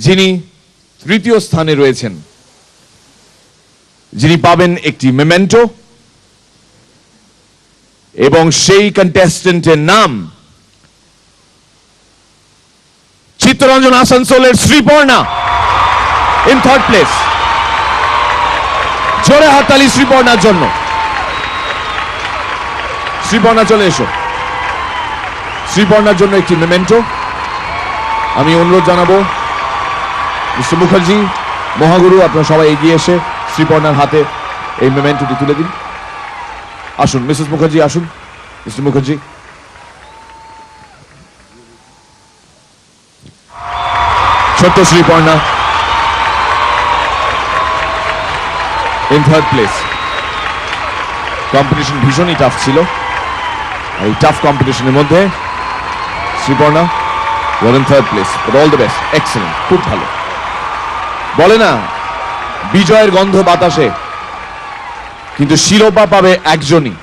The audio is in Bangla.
যিনি তৃতীয় স্থানে রয়েছেন, যিনি পাবেন একটি মেমেন্টো, এবং সেই কন্টেস্টেন্টের নাম চিত্তরঞ্জন আসানসোলের শ্রীপর্ণা, ইন থার্ড প্লেস। জোরে হাততালি শ্রীপর্ণার জন্য। শ্রীপর্ণা চলে এসো। শ্রীপর্ণার জন্য একটি মেমেন্টো। আমি অনুরোধ জানাবো মিস্টার মুখার্জি, মহাগুরু, আপনারা সবাই এগিয়ে এসে শ্রীপর্ণার হাতে এই মেমেন্টোটি তুলে দিন। আসুন মিসেস মুখার্জি, আসুন মিস্টার মুখার্জি। ছোট্ট Sriparna in third place. Competition ভীষণই টাফ ছিল। এই টাফ কম্পিটিশনের মধ্যে Sriparna you are in third place. All the best, excellent, খুব ভালো। বলে না বিজয়ের গন্ধ বাতাসে, কিন্তু শিরোপা পাবে একজনই।